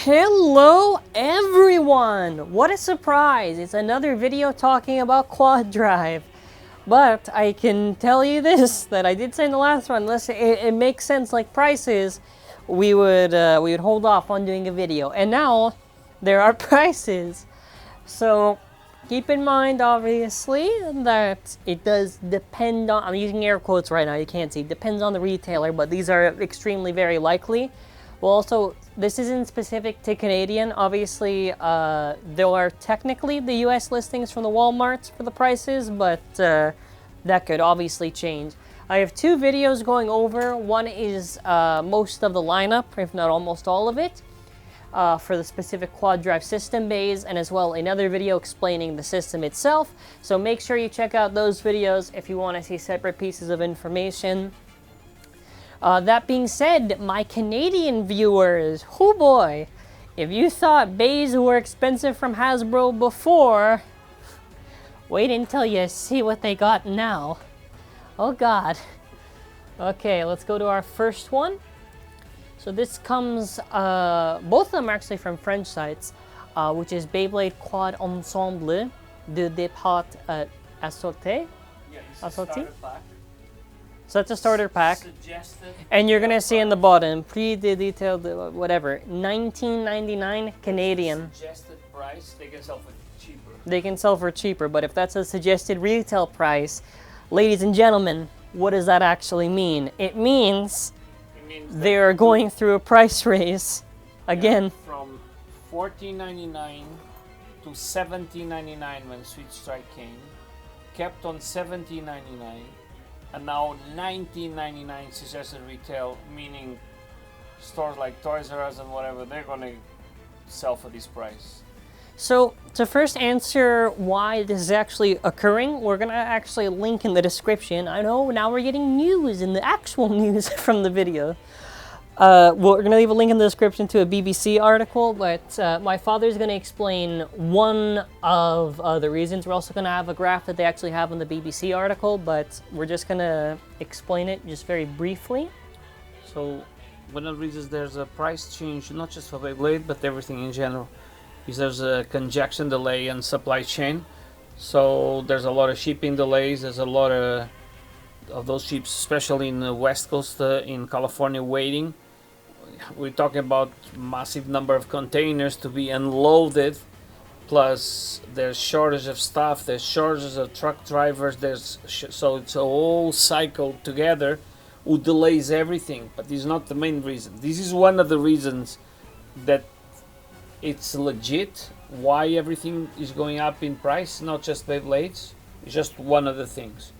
Hello everyone! What a surprise! It's another video talking about QUADDRIVE. But I can tell you this, that I did say in the last one, unless it makes sense like prices, we would hold off on doing a video. And now, there are prices. So, keep in mind, obviously, that it does depend on, I'm using air quotes right now, you can't see, depends on the retailer, but these are extremely very likely. Well, also, this isn't specific to Canadian. Obviously, there are technically the US listings from the Walmarts for the prices, but that could obviously change. I have two videos going over. One is most of the lineup, if not almost all of it, for the specific QUADDRIVE system bays, and as well another video explaining the system itself. So make sure you check out those videos if you want to see separate pieces of information. That being said, my Canadian viewers, oh boy, if you thought bays were expensive from Hasbro before, wait until you see what they got now. Oh god. Okay, let's go to our first one. So this comes, both of them are actually from French sites, which is BEYBLADE Quad Ensemble de Départ Assorté. Yeah, it's a starter pack. So that's a starter pack. Suggested And you're gonna see in the bottom, pre-detailed, whatever, $19.99 Canadian. Suggested price, they can sell for cheaper. They can sell for cheaper, but if that's a suggested retail price, ladies and gentlemen, what does that actually mean? It means they are going through a price raise again. From $14.99 to $17.99 when Sweet Strike came, kept on $17.99. And now $19.99 suggested retail, meaning stores like Toys R Us and whatever, they're going to sell for this price. So to first answer why this is actually occurring, we're going to actually link in the description. I know, now we're getting news in the actual news from the video. We're going to leave a link in the description to a BBC article, but my father's going to explain one of the reasons. We're also going to have a graph that they actually have in the BBC article, but we're just going to explain it just very briefly. So one of the reasons there's a price change, not just for Beyblade, but everything in general, is there's a congestion delay in supply chain. So there's a lot of shipping delays, there's a lot of those ships, especially in the West Coast, in California, waiting. We're talking about massive number of containers to be unloaded, plus there's shortage of staff, there's shortages of truck drivers, so it's a whole cycle together who delays everything. But this is not the main reason. This is one of the reasons that it's legit why everything is going up in price, not just Beyblades. It's just one of the things.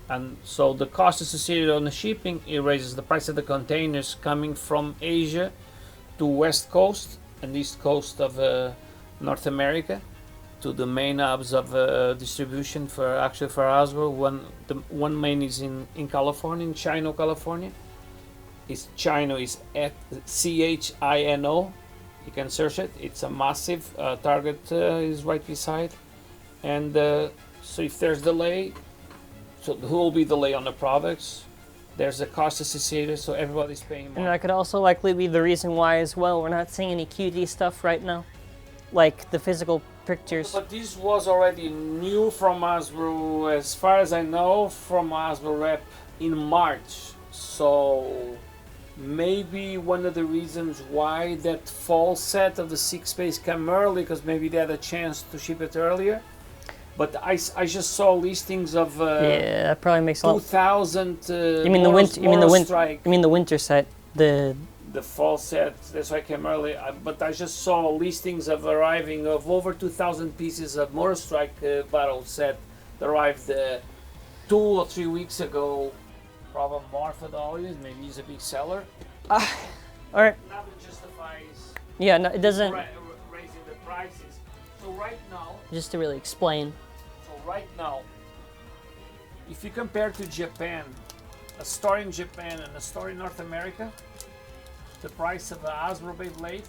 And so the cost associated on the shipping, it raises the price of the containers coming from Asia to West Coast and East Coast of North America to the main hubs of distribution for Hasbro. One main is in California, in Chino, California. Chino is at CHINO. You can search it. It's a massive Target is right beside. And so if there's delay, so who will be delay on the products? There's a cost associated, so everybody's paying more. And that could also likely be the reason why as well we're not seeing any QD stuff right now, like the physical pictures. But this was already new from Hasbro, as far as I know, from Hasbro rep in March. So maybe one of the reasons why that fall set of the 6 space came early, because maybe they had a chance to ship it earlier. But I just saw listings of yeah, that probably makes a lot. 2,000. You mean the winter? You mean the winter set? The fall set. That's why I came early. But I just saw listings of arriving of over 2,000 pieces of Motor Strike battle set that arrived 2 or 3 weeks ago. Probably more for the holidays. Maybe he's a big seller. all right. Nothing justifies. Yeah, no, it doesn't. Raising the prices. So right now. Just to really explain. So right now, if you compare to Japan, a store in Japan and a store in North America, the price of a Hasbro Beyblade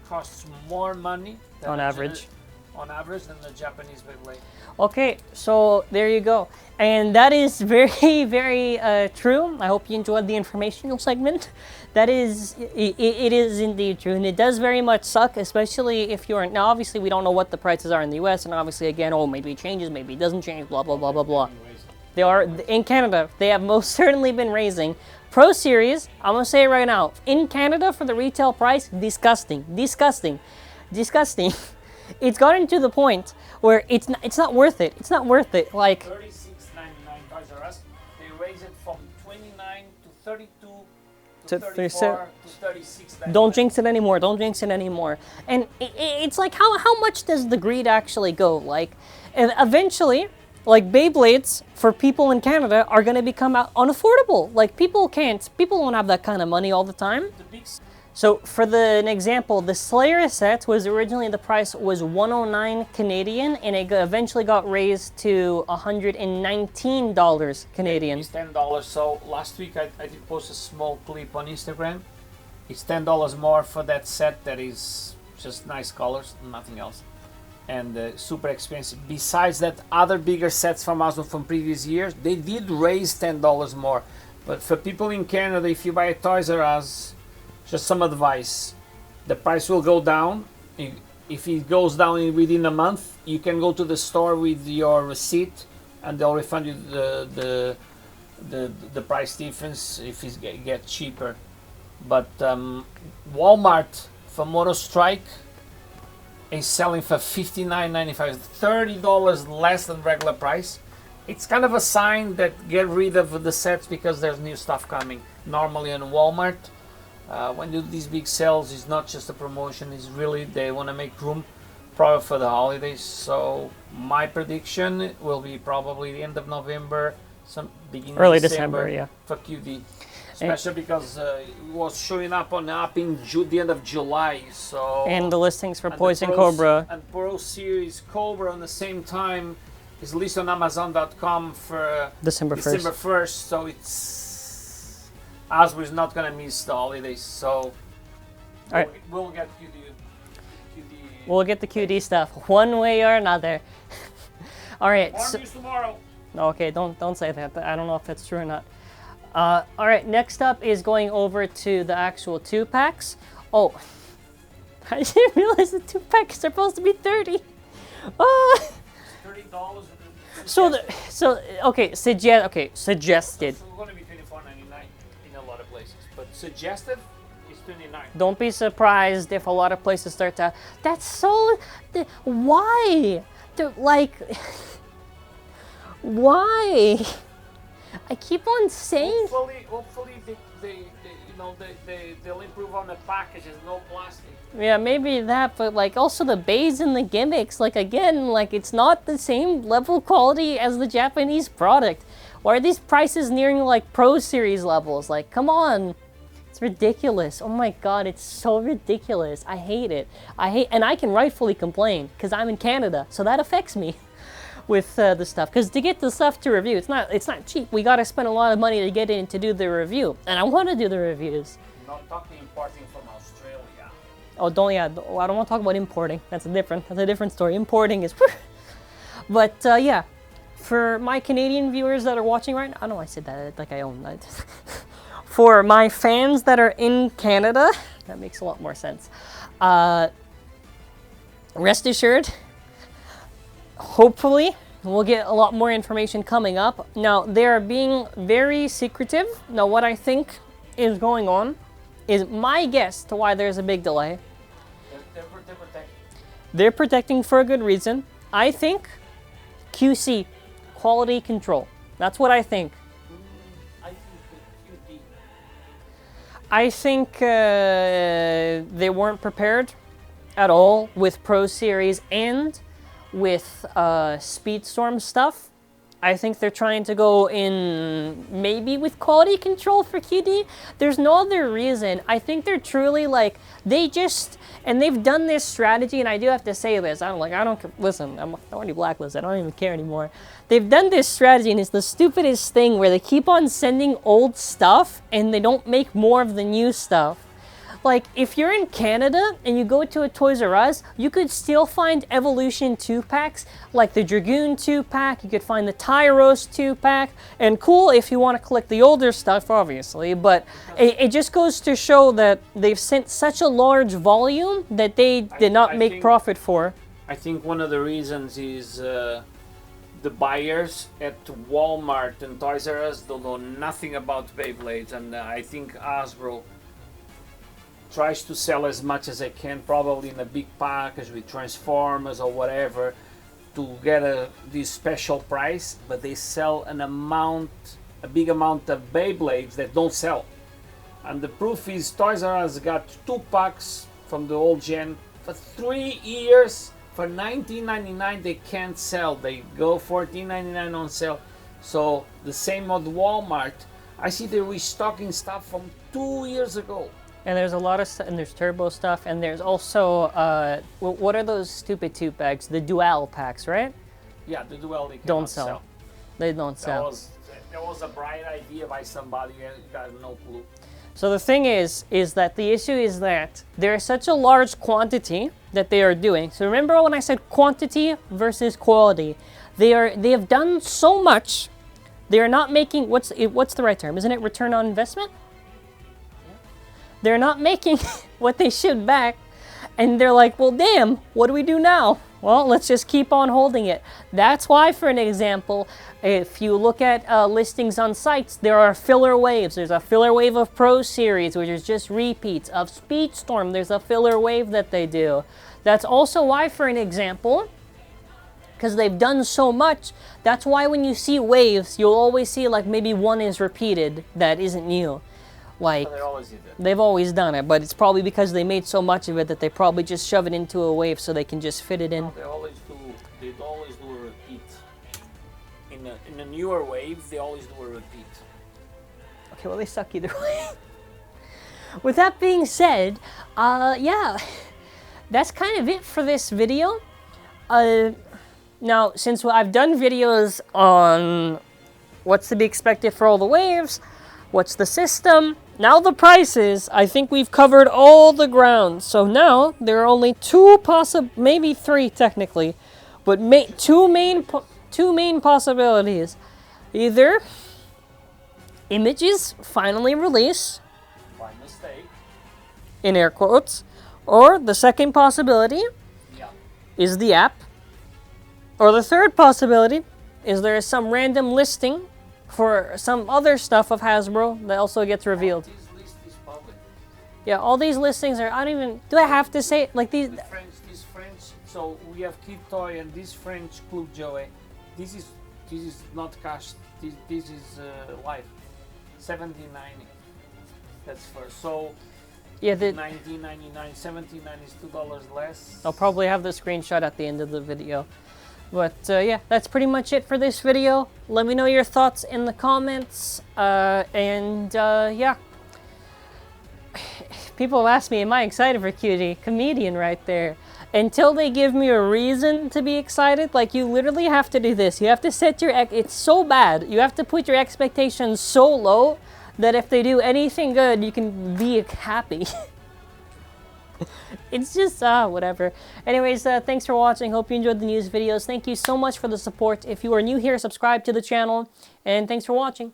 costs more money On average. on average than the Japanese BEYBLADE. Okay, so there you go. And that is very, very true. I hope you enjoyed the informational segment. That is, it is indeed true. And it does very much suck, especially if you're, now obviously we don't know what the prices are in the US. And obviously again, oh, maybe it changes, maybe it doesn't change, blah, blah, blah, blah, blah. They are, in Canada, they have most certainly been raising. Pro Series, I'm going to say it right now. In Canada, for the retail price, disgusting, disgusting, disgusting. It's gotten to the point where it's not worth it. It's not worth it. Like $36.99 Toys R Us. They raise it from 29 to 32 to 34 to 36. Don't jinx it anymore. Don't jinx it anymore. And it's like how much does the greed actually go? Like, eventually, like Beyblades for people in Canada are going to become unaffordable. Like people don't have that kind of money all the time. So for an example, the Slayer set was originally, the price was $109 Canadian, and it eventually got raised to $119 Canadian. It's $10. So last week I did post a small clip on Instagram. It's $10 more for that set that is just nice colors, nothing else. And super expensive. Besides that, other bigger sets from HASBRO from previous years, they did raise $10 more. But for people in Canada, if you buy a Toys R Us, just some advice, the price will go down. If it goes down within a month, you can go to the store with your receipt and they'll refund you the price difference if it gets cheaper. But Walmart for Moto Strike is selling for $59.95, $30 less than regular price. It's kind of a sign that get rid of the sets because there's new stuff coming. Normally on Walmart, when you do these big sales, it's not just a promotion, it's really they want to make room probably for the holidays. So my prediction will be probably the end of November, some beginning early December, yeah, for QD. Especially because it was showing up in the end of July. So and the listings for Poison Cobra and Pro Series Cobra on the same time is listed on Amazon.com for December 1st. So it's HASBRO is not gonna miss the holidays. So we'll get QD. We'll get the QD stuff one way or another. All right. More news tomorrow. Okay, don't say that. I don't know if that's true or not. All right, next up is going over to the actual 2-packs. Oh, I didn't realize the 2-pack is supposed to be $30. Oh. $30. Suggested. So it's going to be $24.99 in a lot of places, but suggested is $29. Don't be surprised if a lot of places start to. That's so. Why? Like, why? I keep on saying. Hopefully they'll improve on the packages, no plastic. Yeah, maybe that, but like also the bays and the gimmicks, like again, like it's not the same level quality as the Japanese product. Why are these prices nearing like Pro Series levels? Like, come on. It's ridiculous. Oh my god, it's so ridiculous. I hate it. And I can rightfully complain because I'm in Canada, so that affects me with the stuff, because to get the stuff to review, it's not cheap. We gotta spend a lot of money to get in to do the review, and I want to do the reviews. Not talking importing from Australia. Oh, I don't want to talk about importing. That's a different story. Importing is, but yeah, for my Canadian viewers that are watching right now, I know I said that like I own that. For my fans that are in Canada, that makes a lot more sense. Rest assured. Hopefully, we'll get a lot more information coming up. Now, they're being very secretive. Now, what I think is going on is my guess to why there's a big delay. They're protecting for a good reason. I think QC, quality control. That's what I think. I think they weren't prepared at all with Pro Series and with Speedstorm stuff. I think they're trying to go in maybe with quality control for QD. There's no other reason. I think they're truly like, and they've done this strategy, and I do have to say this. Listen, I'm already blacklisted. I don't even care anymore. They've done this strategy, and it's the stupidest thing where they keep on sending old stuff and they don't make more of the new stuff. Like, if you're in Canada and you go to a Toys R Us, you could still find Evolution 2-packs, like the Dragoon 2-pack, you could find the Tyros 2-pack, and cool if you want to collect the older stuff, obviously, but it just goes to show that they've sent such a large volume that they did not make profit for. I think one of the reasons is the buyers at Walmart and Toys R Us don't know nothing about Beyblades, and I think Hasbro tries to sell as much as they can, probably in a big package with Transformers or whatever, to get this special price, but they sell a big amount of Beyblades that don't sell. And the proof is Toys R Us got 2 packs from the old gen for 3 years. For $19.99 they can't sell. They go $14.99 on sale. So the same at Walmart. I see they're restocking stuff from 2 years ago. And there's a lot of stuff, and there's turbo stuff, and there's also, what are those stupid 2-packs? The dual packs, right? Yeah, the dual they don't sell. They don't sell. That was a bright idea by somebody, I got no clue. So the thing is that the issue is that there is such a large quantity that they are doing. So remember when I said quantity versus quality? They have done so much. They are not making, what's the right term? Isn't it return on investment? Yeah. They're not making what they should back, and they're like, well, damn, what do we do now? Well, let's just keep on holding it. That's why, for an example, if you look at listings on sites, there are filler waves. There's a filler wave of Pro Series, which is just repeats. Of Speedstorm, there's a filler wave that they do. That's also why, for an example, because they've done so much, that's why when you see waves, you'll always see like maybe one is repeated that isn't new. Like, they've always done it, but it's probably because they made so much of it that they probably just shove it into a wave so they can just fit it in. No, they always do a repeat. In a newer wave, they always do a repeat. Okay, well, they suck either way. With that being said, yeah, that's kind of it for this video. Now, since I've done videos on what's to be expected for all the waves, what's the system, now the prices, I think we've covered all the ground. So now there are only maybe 3 technically, but two main possibilities. Either images finally release, by mistake, in air quotes, or the second possibility is the app, or the third possibility is there is some random listing for some other stuff of Hasbro that also gets revealed. This list is public. Yeah, all these listings are, I don't even, do I have to say it? Like these? This French, so we have Kid Toy and this French Club Joey. This is not cash, this is live. $17.90. That's first. So yeah, the $19.99, $17.99 is $2 less. I'll probably have the screenshot at the end of the video. But yeah, that's pretty much it for this video. Let me know your thoughts in the comments. Yeah. People have asked me, am I excited for Cutie? Comedian right there. Until they give me a reason to be excited, like you literally have to do this. You have to set your, it's so bad. You have to put your expectations so low that if they do anything good, you can be happy. It's just, whatever. Anyways, thanks for watching. Hope you enjoyed the news videos. Thank you so much for the support. If you are new here, subscribe to the channel. And thanks for watching.